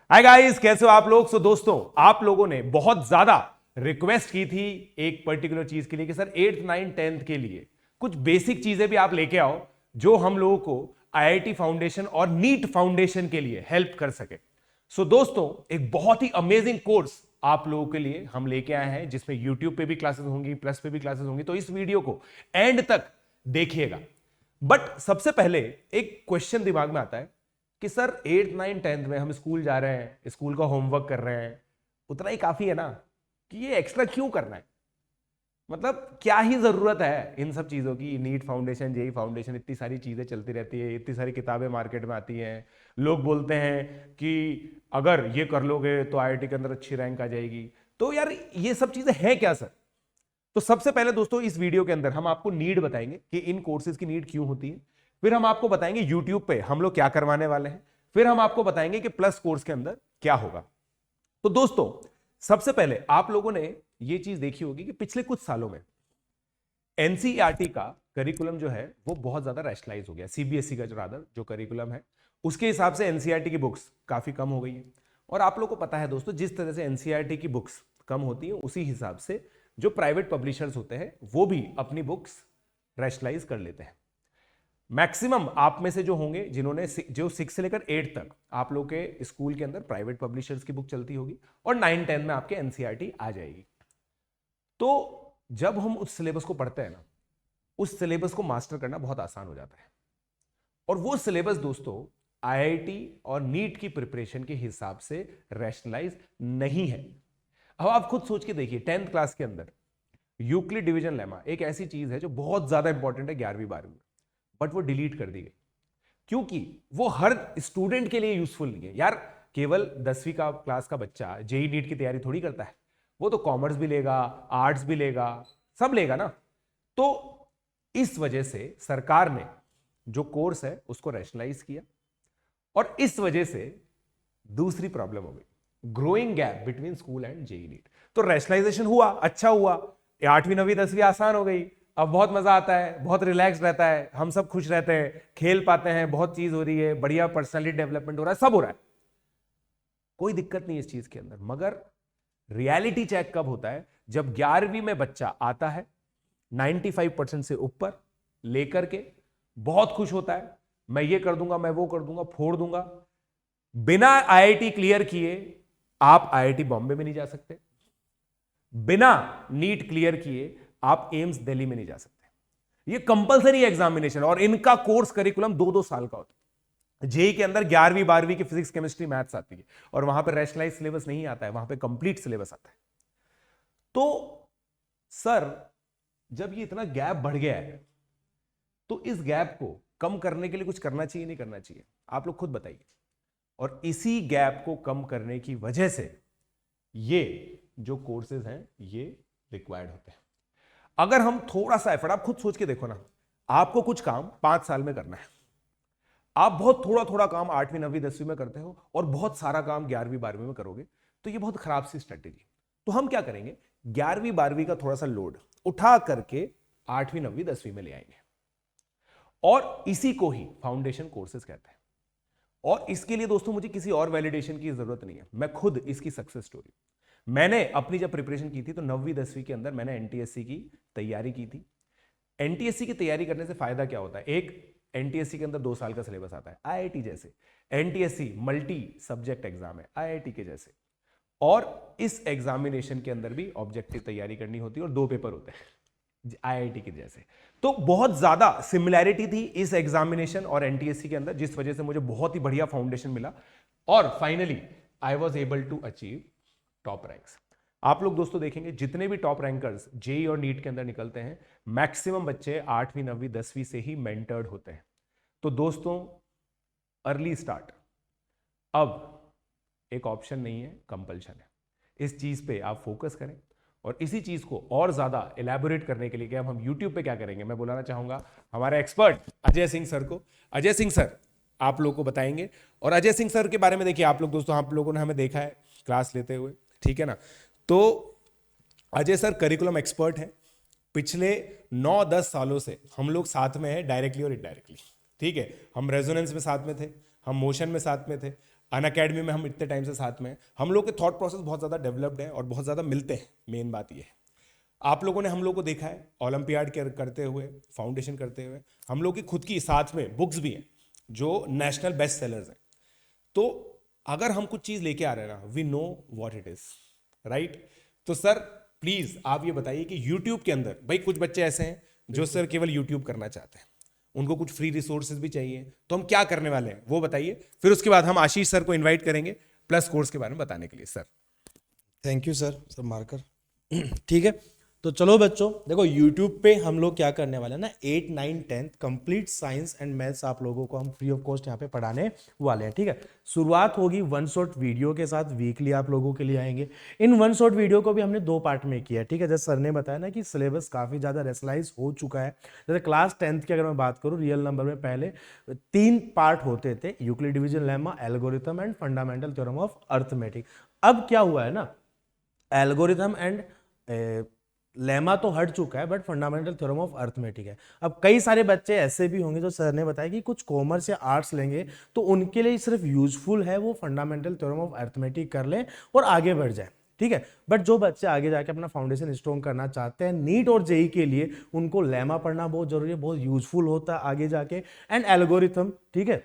Hi guys, कैसे हो आप लोग। दोस्तों, आप लोगों ने बहुत ज्यादा रिक्वेस्ट की थी एक पर्टिकुलर चीज के लिए कि सर 8th 9th 10th के लिए कुछ बेसिक चीजें भी आप लेके आओ जो हम लोगों को आईआईटी फाउंडेशन और नीट फाउंडेशन के लिए हेल्प कर सके। दोस्तों, एक बहुत ही अमेजिंग कोर्स आप लोगों के लिए हम लेके आए हैं जिसमें यूट्यूब पे भी क्लासेस होंगी, प्लस पे भी क्लासेस होंगी। तो इस वीडियो को एंड तक देखिएगा। बट सबसे पहले एक क्वेश्चन दिमाग में आता है कि सर 8th 9th 10th में हम स्कूल जा रहे हैं, स्कूल का होमवर्क कर रहे हैं, उतना ही काफी है ना, कि ये एक्स्ट्रा क्यों करना है। मतलब क्या ही जरूरत है इन सब चीजों की। नीट फाउंडेशन, जेई फाउंडेशन, इतनी सारी चीजें चलती रहती है, इतनी सारी किताबें मार्केट में आती हैं। लोग बोलते हैं कि अगर ये कर लोगे तो आईआईटी के अंदर अच्छी रैंक आ जाएगी। तो यार ये सब चीजें हैं क्या सर। तो सबसे पहले दोस्तों, इस वीडियो के अंदर हम आपको नीड बताएंगे कि इन कोर्सेज की नीड क्यों होती है। फिर हम आपको बताएंगे यूट्यूब पे हम लोग क्या करवाने वाले हैं। फिर हम आपको बताएंगे कि प्लस कोर्स के अंदर क्या होगा। तो दोस्तों, सबसे पहले आप लोगों ने यह चीज देखी होगी कि पिछले कुछ सालों में एनसीईआरटी का करिकुलम जो है वो बहुत ज्यादा रैशनलाइज हो गया। सीबीएसई का जो रादर जो करिकुलम है उसके हिसाब से एनसीईआरटी की बुक्स काफी कम हो गई है। और आप लोगों को पता है दोस्तों, जिस तरह से एनसीईआरटी की बुक्स कम होती है उसी हिसाब से जो प्राइवेट पब्लिशर्स होते हैं वो भी अपनी बुक्स रैशनलाइज कर लेते हैं। मैक्सिमम आप में से जो होंगे जिन्होंने जो 6 से लेकर 8 तक आप लोग के स्कूल के अंदर प्राइवेट पब्लिशर्स की बुक चलती होगी और 9 10 में आपके एनसीईआरटी आ जाएगी। तो जब हम उस सिलेबस को पढ़ते हैं ना, उस सिलेबस को मास्टर करना बहुत आसान हो जाता है। और वो सिलेबस दोस्तों आईआईटी और नीट की प्रिपरेशन के हिसाब से रैशनलाइज नहीं है। अब आप खुद सोच के देखिए, 10th क्लास के अंदर यूक्लिड डिवीजन लेमा एक ऐसी चीज है जो बहुत ज्यादा इंपॉर्टेंट है 11वीं 12वीं, बट वो डिलीट कर दी गई क्योंकि वो हर स्टूडेंट के लिए यूजफुल नहीं है। यार केवल 10वीं का क्लास का बच्चा जेई नीट की तैयारी थोड़ी करता है, वो तो कॉमर्स भी लेगा, आर्ट्स भी लेगा, सब लेगा ना। तो इस वजह से सरकार ने जो कोर्स है उसको रैशनलाइज किया और इस वजह से दूसरी प्रॉब्लम हो गई, growing gap between school and JEE NEET. तो रैशनलाइजेशन हुआ, अच्छा हुआ, 8वीं 9वीं 10वीं आसान हो गई। अब बहुत मजा आता है, बहुत रिलैक्स रहता है, हम सब खुश रहते हैं, खेल पाते हैं, बहुत चीज हो रही है, बढ़िया पर्सनैलिटी डेवलपमेंट हो रहा है, सब हो रहा है, कोई दिक्कत नहीं इस चीज के अंदर। मगर रियलिटी चेक कब होता है, जब 11वीं में बच्चा आता है 95% से ऊपर लेकर के बहुत खुश होता है, मैं ये कर दूंगा, मैं वो कर दूंगा, फोड़ दूंगा। बिना आईआईटी क्लियर किए आप आईआईटी बॉम्बे में नहीं जा सकते, बिना नीट क्लियर किए आप एम्स दिल्ली में नहीं जा सकते। ये कंपलसरी एग्जामिनेशन और इनका कोर्स करिकुलम 2-2 साल का होता है। जेई के अंदर 11वीं 12वीं की फिजिक्स केमिस्ट्री मैथ्स आती है और वहां पर रैशनलाइज सिलेबस नहीं आता है, वहां पर कंप्लीट सिलेबस आता है। तो सर जब ये इतना गैप बढ़ गया है तो इस गैप को कम करने के लिए कुछ करना चाहिए, नहीं करना चाहिए, आप लोग खुद बताइए। और इसी गैप को कम करने की वजह से ये जो कोर्सेज हैं ये रिक्वायर्ड होते हैं। अगर हम थोड़ा सा एफर्ट, आप खुद सोच के देखो ना, आपको कुछ काम 5 साल में करना है, आप बहुत थोड़ा थोड़ा काम 8वीं 9वीं 10वीं में करते हो और बहुत सारा काम 11वीं 12वीं में करोगे, तो ये बहुत खराब सी स्ट्रेटेजी। तो हम क्या करेंगे, 11वीं 12वीं का थोड़ा सा लोड उठा करके 8वीं 9वीं 10वीं में ले आएंगे और इसी को ही फाउंडेशन कोर्सेज कहते हैं। और इसके लिए दोस्तों मुझे किसी और वैलिडेशन की जरूरत नहीं है, मैं खुद इसकी सक्सेस स्टोरी। मैंने अपनी जब प्रिपरेशन की थी तो 9वीं 10वीं के अंदर मैंने एनटीएससी की तैयारी की थी। एनटीएससी की तैयारी करने से फायदा क्या होता है, एक एनटीएससी के अंदर 2 साल का सिलेबस आता है आईआईटी जैसे। एनटीएससी मल्टी सब्जेक्ट एग्जाम है आईआईटी के जैसे, और इस एग्जामिनेशन के अंदर भी ऑब्जेक्टिव तैयारी करनी होती है और 2 पेपर होते हैं आईआईटी के जैसे। तो बहुत ज्यादा सिमिलैरिटी थी इस एग्जामिनेशन और एनटीएससी के अंदर, जिस वजह से मुझे बहुत ही बढ़िया फाउंडेशन मिला और finally I was able to achieve top ranks. आप लोग दोस्तों देखेंगे जितने भी टॉप रैंकर्स जेई और नीट के अंदर निकलते हैं, मैक्सिमम बच्चे 8वीं 9वीं 10वीं से ही मेंटर्ड होते हैं। तो दोस्तों अर्ली स्टार्ट अब एक ऑप्शन नहीं है, कंपल्शन है। इस चीज पे आप फोकस करें और इसी चीज को और ज्यादा एलैबोरेट करने के लिए कि हम यूट्यूब पे क्या करेंगे, मैं बुलाना चाहूंगा हमारे एक्सपर्ट अजय सिंह सर को। अजय सिंह सर आप लोगों को बताएंगे। और अजय सिंह सर के बारे में देखिए, आप लोग दोस्तों, आप लोगों ने हमें देखा है क्लास लेते हुए, ठीक है ना। तो अजय सर करिकुलम एक्सपर्ट है, पिछले 9-10 सालों से हम लोग साथ में हैं डायरेक्टली और इनडायरेक्टली, ठीक है। हम रेजोनेंस में साथ में थे, हम मोशन में साथ में थे। अनअकैडमी में हम इतने टाइम से साथ में हैं, हम लोग के थॉट प्रोसेस बहुत ज़्यादा डेवलप्ड है और बहुत ज़्यादा मिलते हैं। मेन बात ये है, आप लोगों ने हम लोग को देखा है ओलंपियाड करते हुए, फाउंडेशन करते हुए, हम लोग की खुद की साथ में बुक्स भी हैं जो नेशनल बेस्ट सेलर्स हैं। तो अगर हम कुछ चीज़ लेके आ रहे हैं ना, we know what it is, right. तो सर प्लीज़ आप ये बताइए कि यूट्यूब के अंदर, भाई कुछ बच्चे ऐसे हैं जो सर केवल यूट्यूब करना चाहते हैं, उनको कुछ फ्री रिसोर्सेज भी चाहिए, तो हम क्या करने वाले हैं वो बताइए। फिर उसके बाद हम आशीष सर को इन्वाइट करेंगे प्लस कोर्स के बारे में बताने के लिए। Sir thank you sir marker. ठीक है, तो चलो बच्चों देखो, YouTube पे हम लोग क्या करने वाले हैं ना, 8, 9, 10 कंप्लीट साइंस एंड मैथ्स आप लोगों को हम फ्री ऑफ कॉस्ट यहाँ पे पढ़ाने वाले हैं। ठीक है, शुरुआत होगी वन शॉट वीडियो के साथ, वीकली आप लोगों के लिए आएंगे। इन वन शॉट वीडियो को भी हमने 2 पार्ट में किया। ठीक है, जैसे सर ने बताया ना कि सिलेबस काफ़ी ज़्यादा रेसलाइज हो चुका है। जैसे क्लास 10th की अगर मैं बात करूँ, रियल नंबर में पहले 3 पार्ट होते थे, Euclid division lemma, algorithm and fundamental theorem of arithmetic. अब क्या हुआ है ना, एल्गोरिथम एंड लेमा तो हट चुका है, but fundamental theorem of arithmetic है। अब कई सारे बच्चे ऐसे भी होंगे जो सर ने बताया कि कुछ कॉमर्स या आर्ट्स लेंगे, तो उनके लिए सिर्फ यूजफुल है वो फंडामेंटल थ्योरम ऑफ अर्थमेटिक कर लें और आगे बढ़ जाए। ठीक है, बट जो बच्चे आगे जाके अपना फाउंडेशन स्ट्रॉन्ग करना चाहते हैं नीट और जेई के लिए, उनको लेमा पढ़ना बहुत जरूरी है, बहुत यूजफुल होता है आगे जाके, एंड एल्गोरिथम। ठीक है,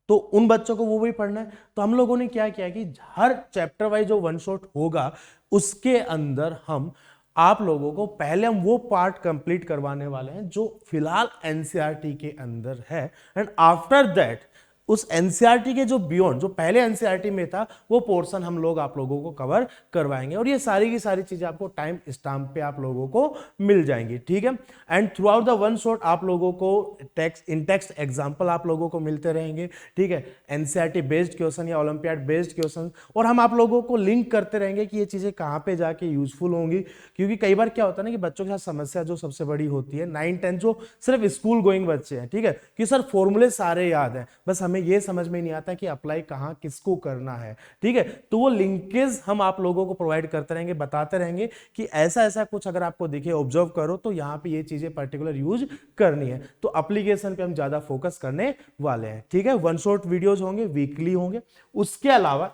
तो उन बच्चों को वो भी पढ़ना है। तो हम लोगों ने क्या किया कि हर चैप्टर वाइज जो वन शॉट होगा उसके अंदर हम आप लोगों को पहले हम वो पार्ट कंप्लीट करवाने वाले हैं जो फिलहाल एनसीईआरटी के अंदर है, एंड आफ्टर दैट उस एनसीईआरटी के जो बियॉन्ड, जो पहले एनसीईआरटी में था, वो पोर्शन हम लोग आप लोगों को कवर करवाएंगे। और ये सारी की सारी चीजें आपको टाइम स्टैम्प पे आप लोगों को मिल जाएंगी। ठीक है, and through out the one shot आप लोगों को टेक्स्ट इन टेक्स्ट एग्जाम्पल आप लोगों को मिलते रहेंगे। ठीक है, एनसीईआरटी बेस्ड क्वेश्चन या ओलंपियाड बेस्ड क्वेश्चन, और हम आप लोगों को लिंक करते रहेंगे कि ये चीजें कहाँ पे जाके यूजफुल होंगी। क्योंकि कई बार क्या होता है ना कि बच्चों के साथ समस्या जो सबसे बड़ी होती है, 9, 10 जो सिर्फ स्कूल गोइंग बच्चे हैं, ठीक है, कि सर फॉर्मूले सारे याद हैं, बस हमें ये समझ में नहीं आता कि अप्लाई कहां किसको करना है। ठीक है, तो वो लिंकेज हम आप लोगों को प्रोवाइड करते रहेंगे, बताते रहेंगे कि ऐसा ऐसा कुछ अगर आपको दिखे, ऑब्जर्व करो तो यहां पे ये चीजें पर्टिकुलर यूज करनी है। तो एप्लीकेशन पे हम ज्यादा फोकस करने वाले हैं। ठीक है, वन शॉट वीडियोज होंगे, वीकली होंगे। उसके अलावा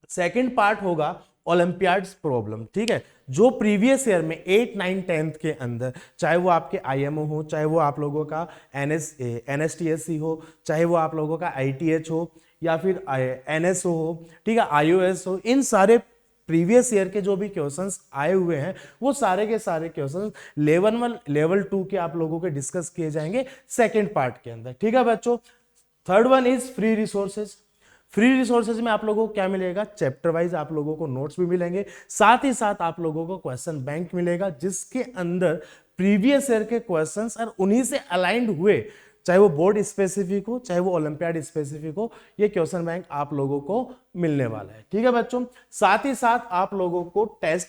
सेकंड पार्ट होगा ओलंपियाड्स प्रॉब्लम। ठीक है, जो प्रीवियस ईयर में 8, 9, 10th के अंदर, चाहे वो आपके आईएमओ हो, चाहे वो आप लोगों का एनएसटीएससी हो, चाहे वो आप लोगों का आईटीएच हो, या फिर एनएसओ हो, ठीक है, आईओएस हो, इन सारे प्रीवियस ईयर के जो भी क्वेश्चंस आए हुए हैं, वो सारे के सारे क्वेश्चंस लेवल 1, लेवल 2 के आप लोगों के डिस्कस किए जाएंगे सेकेंड पार्ट के अंदर। ठीक है बच्चों, third one is free resources. Free resources में आप लोगों को क्या मिलेगा, चैप्टर वाइज आप लोगों को नोट्स भी मिलेंगे, साथ ही साथ आप लोगों को क्वेश्चन बैंक मिलेगा, जिसके अंदर प्रीवियस ईयर के क्वेश्चंस और उन्हीं से अलाइंड हुए, चाहे वो बोर्ड स्पेसिफिक हो, चाहे वो ओलंपियाड स्पेसिफिक हो, ये क्वेश्चन बैंक आप लोगों को मिलने वाला है। ठीक है बच्चों, साथ ही साथ आप लोगों को टेस्ट,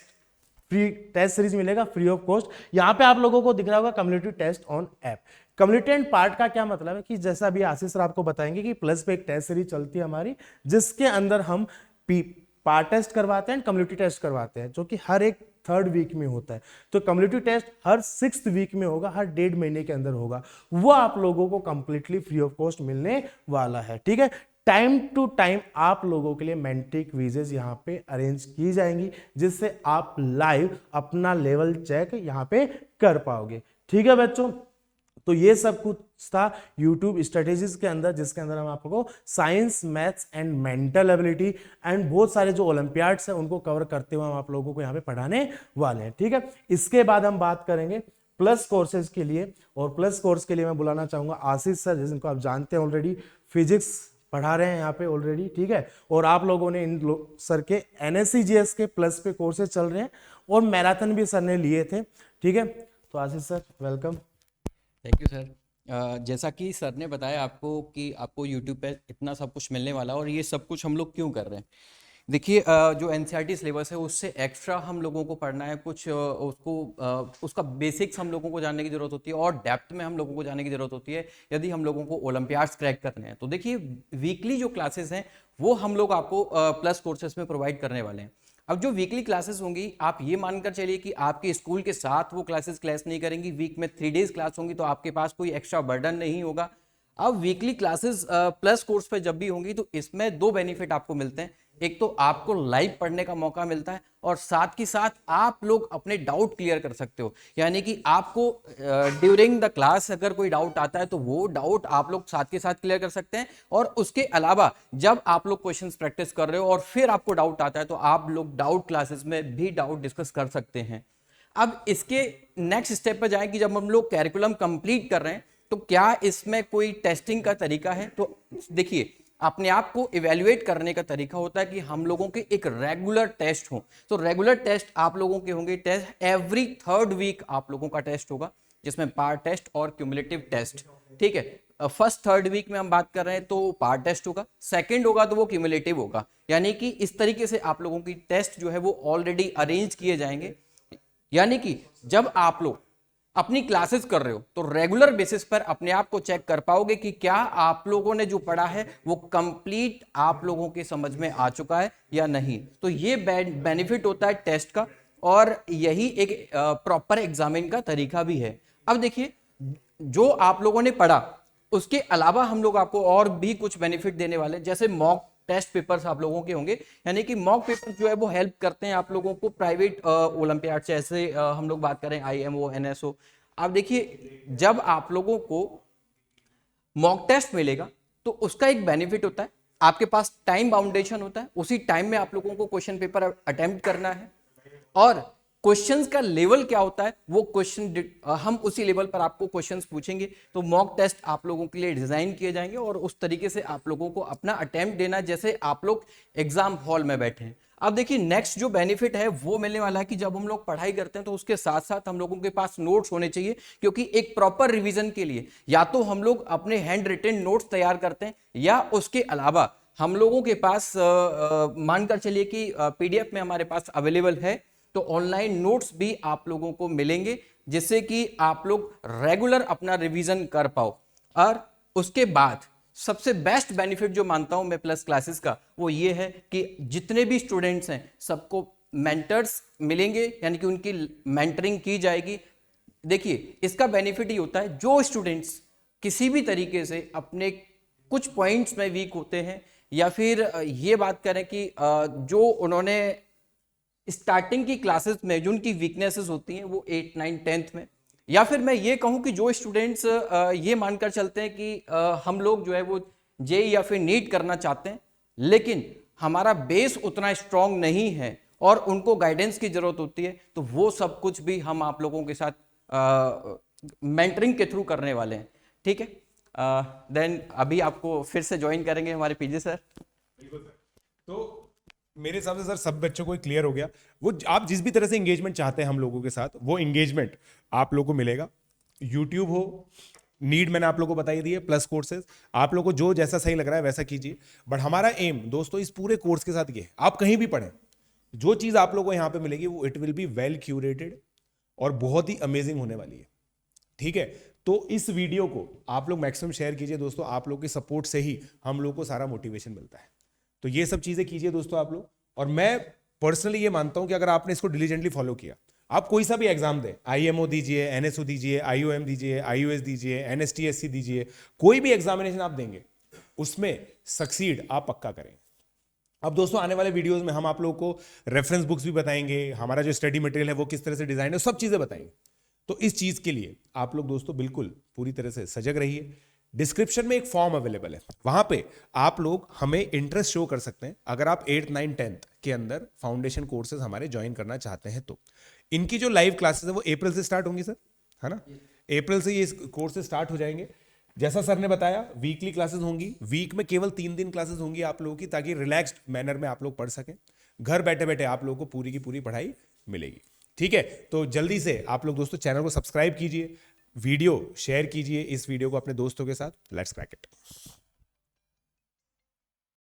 फ्री टेस्ट सीरीज मिलेगा फ्री ऑफ कॉस्ट। यहां पे आप लोगों को दिख रहा होगा community test on app. Community and part का क्या मतलब है कि जैसा अभी आशीष सर आपको बताएंगे कि प्लस पे एक टेस्ट सीरीज चलती है हमारी, जिसके अंदर हम पार्ट टेस्ट करवाते हैं, कम्युनिटी टेस्ट करवाते हैं, जो कि हर एक थर्ड वीक में होता है। तो कम्युनिटी टेस्ट हर 6th वीक में होगा, हर 1.5 महीने के अंदर होगा, वो आप लोगों को कंप्लीटली फ्री ऑफ कॉस्ट मिलने वाला है। ठीक है, टाइम टू टाइम आप लोगों के लिए मेंटी क्विजेज यहाँ पे अरेंज की जाएंगी, जिससे आप लाइव अपना लेवल चेक यहाँ पे कर पाओगे। ठीक है बच्चों, तो ये सब कुछ था YouTube स्ट्रेटेजीज के अंदर, जिसके अंदर हम आपको science, maths and mental ability and बहुत सारे जो ओलंपियाड्स हैं उनको कवर करते हुए हम आप लोगों को यहाँ पे पढ़ाने वाले हैं। ठीक है, इसके बाद हम बात करेंगे प्लस कोर्सेज के लिए, और प्लस कोर्स के लिए मैं बुलाना चाहूंगा आशीष सर, जिनको आप जानते हैं ऑलरेडी, फिजिक्स पढ़ा रहे हैं यहाँ पे ऑलरेडी। ठीक है, और आप लोगों ने इन सर के एनएससीजीएस के प्लस पे कोर्सेज चल रहे हैं, और मैराथन भी सर ने लिए थे। ठीक है, तो Ashish sir welcome. Thank you sir. जैसा कि सर ने बताया आपको कि आपको यूट्यूब पे इतना सब कुछ मिलने वाला है, और ये सब कुछ हम लोग क्यों कर रहे हैं। देखिए, जो एनसीईआरटी सिलेबस है उससे एक्स्ट्रा हम लोगों को पढ़ना है, कुछ उसका बेसिक्स हम लोगों को जानने की जरूरत होती है, और डेप्थ में हम लोगों को जानने की जरूरत होती है यदि हम लोगों को ओलंपियाड्स क्रैक करने हैं। तो देखिए, वीकली जो क्लासेस हैं वो हम लोग आपको प्लस कोर्सेज में प्रोवाइड करने वाले हैं। अब जो वीकली क्लासेस होंगी, आप ये मानकर चलिए कि आपके स्कूल के साथ वो क्लासेस क्लास नहीं करेंगी। वीक में 3 डेज क्लास होंगी, तो आपके पास कोई एक्स्ट्रा बर्डन नहीं होगा। अब वीकली क्लासेस प्लस कोर्स पे जब भी होंगी तो इसमें दो बेनिफिट आपको मिलते हैं। एक तो आपको लाइव पढ़ने का मौका मिलता है और साथ ही साथ आप लोग अपने डाउट क्लियर कर सकते हो। यानी कि आपको ड्यूरिंग द क्लास अगर कोई डाउट आता है तो वो डाउट आप लोग साथ के साथ क्लियर कर सकते हैं। और उसके अलावा जब आप लोग क्वेश्चंस प्रैक्टिस कर रहे हो और फिर आपको डाउट आता है तो आप लोग डाउट क्लासेस में भी डाउट डिस्कस कर सकते हैं। अब इसके नेक्स्ट स्टेप पर जाएं कि जब हम लोग कैरिकुलम कंप्लीट कर रहे हैं तो क्या इसमें कोई टेस्टिंग का तरीका है। तो देखिए, अपने आप को इवेल्युएट करने का तरीका होता है कि हम लोगों के एक रेगुलर टेस्ट हो। तो रेगुलर टेस्ट आप लोगों के होंगे, टेस्ट एवरी 3rd वीक आप लोगों का टेस्ट होगा, जिसमें पार्ट टेस्ट और क्यूमुलेटिव टेस्ट। ठीक है, फर्स्ट 3rd वीक में हम बात कर रहे हैं तो पार्ट टेस्ट होगा, सेकंड होगा तो वो क्यूमुलेटिव होगा। यानी कि इस तरीके से आप लोगों की टेस्ट जो है वो ऑलरेडी अरेंज किए जाएंगे। यानी कि जब आप लोग अपनी क्लासेस कर रहे हो तो रेगुलर बेसिस पर अपने आप को चेक कर पाओगे कि क्या आप लोगों ने जो पढ़ा है वो कंप्लीट आप लोगों के समझ में आ चुका है या नहीं। तो ये बेनिफिट होता है टेस्ट का, और यही एक प्रॉपर एग्जामिन का तरीका भी है। अब देखिए, जो आप लोगों ने पढ़ा उसके अलावा हम लोग आपको और भी कुछ बेनिफिट देने वाले हैं। जैसे मॉक टेस्ट पेपर्स आप लोगों के होंगे, यानी कि मॉक पेपर जो है वो हेल्प करते हैं आप लोगों को प्राइवेट ओलंपियाड से। ऐसे हम लोग बात करें IMO NSO। आप देखिए, जब आप लोगों को मॉक टेस्ट मिलेगा तो उसका एक बेनिफिट होता है, आपके पास टाइम बाउंडेशन होता है, उसी टाइम में आप लोगों को क्वेश्चन पेपर अटेम्प्ट करना है। और क्वेश्चंस का लेवल क्या होता है वो क्वेश्चन हम उसी लेवल पर आपको क्वेश्चंस पूछेंगे। तो मॉक टेस्ट आप लोगों के लिए डिजाइन किए जाएंगे और उस तरीके से आप लोगों को अपना अटेम्प्ट देना जैसे आप लोग एग्जाम हॉल में बैठे हैं। अब देखिए, नेक्स्ट जो बेनिफिट है वो मिलने वाला है कि जब हम लोग पढ़ाई करते हैं तो उसके साथ साथ हम लोगों के पास नोट्स होने चाहिए, क्योंकि एक प्रॉपर रिवीजन के लिए या तो हम लोग अपने हैंड रिटन नोट्स तैयार करते हैं या उसके अलावा हम लोगों के पास मानकर चलिए कि PDF में हमारे पास अवेलेबल है, तो ऑनलाइन नोट्स भी आप लोगों को मिलेंगे जिससे कि आप लोग रेगुलर अपना रिवीजन कर पाओ। और उसके बाद सबसे बेस्ट बेनिफिट जो मानता हूं मैं प्लस क्लासेस का वो ये है कि जितने भी स्टूडेंट्स हैं सबको मेंटर्स मिलेंगे, यानी कि उनकी मेंटरिंग की जाएगी। देखिए, इसका बेनिफिट ही होता है जो स्टूडेंट्स किसी भी तरीके से अपने कुछ पॉइंट्स में वीक होते हैं, या फिर ये बात करें कि जो उन्होंने स्टार्टिंग की क्लासेस में जो उनकी वीकनेसेस होती हैं वो 8, 9, 10th में, या फिर मैं ये कहूं कि जो स्टूडेंट्स ये मानकर चलते हैं कि हम लोग जो है वो JEE या फिर नीट करना चाहते हैं लेकिन हमारा बेस उतना स्ट्रांग नहीं है और उनको गाइडेंस की जरूरत होती है, तो वो सब कुछ भी हम आप लोगों के साथ मेंटरिंग के थ्रू करने वाले हैं। ठीक है, देन अभी आपको फिर से ज्वाइन करेंगे हमारे PG सर। तो मेरे हिसाब से सर सब बच्चों को क्लियर हो गया। वो आप जिस भी तरह से एंगेजमेंट चाहते हैं हम लोगों के साथ, वो एंगेजमेंट आप लोगों को मिलेगा। यूट्यूब हो, नीड मैंने आप लोगों को बताई दी है, प्लस कोर्सेज आप लोगों को जो जैसा सही लग रहा है वैसा कीजिए। बट हमारा एम दोस्तों इस पूरे कोर्स के साथ ये है, आप कहीं भी पढ़ें, जो चीज़ आप लोगों को यहाँ पे मिलेगी वो it will be well curated और बहुत ही अमेजिंग होने वाली है। ठीक है, तो इस वीडियो को आप लोग मैक्सिमम शेयर कीजिए दोस्तों। आप लोग के सपोर्ट से ही हम लोग को सारा मोटिवेशन मिलता है। तो ये सब चीज़ें कीजिए दोस्तों आप लोग। और मैं पर्सनली ये मानता हूं कि अगर आपने इसको डिलीजेंटली फॉलो किया, आप कोई सा भी एग्जाम दें, IMO दीजिए, NSO दीजिए, IOM दीजिए, IOS दीजिए, NSTSC दीजिए, कोई भी एग्जामिनेशन आप देंगे उसमें सक्सीड आप पक्का करेंगे। अब दोस्तों आने वाले वीडियोस में हम आप लोगों को रेफरेंस बुक्स भी बताएंगे, हमारा जो स्टडी मटेरियल है वो किस तरह से डिजाइन है, सब चीजें बताएंगे। तो इस चीज के लिए आप लोग दोस्तों बिल्कुल पूरी तरह से सजग रहिए। डिस्क्रिप्शन में एक फॉर्म अवेलेबल है, वहां पे आप लोग हमें इंटरेस्ट शो कर सकते हैं। अगर आप 8th, 9th, 10th के अंदर फाउंडेशन कोर्सेज हमारे ज्वाइन करना चाहते हैं तो इनकी जो लाइव क्लासेस है वो अप्रैल से स्टार्ट होंगी सर, है ना? अप्रैल से ये कोर्सेज स्टार्ट हो जाएंगे। जैसा सर ने बताया वीकली क्लासेस होंगी, वीक में केवल 3 दिन क्लासेस होंगी आप लोगों की, ताकि रिलैक्स्ड मैनर में आप लोग पढ़ सकें। घर बैठे बैठे आप लोगों को पूरी की पूरी पढ़ाई मिलेगी। ठीक है, तो जल्दी से आप लोग दोस्तों चैनल को सब्सक्राइब कीजिए, वीडियो शेयर कीजिए इस वीडियो को अपने दोस्तों के साथ। Let's crack it.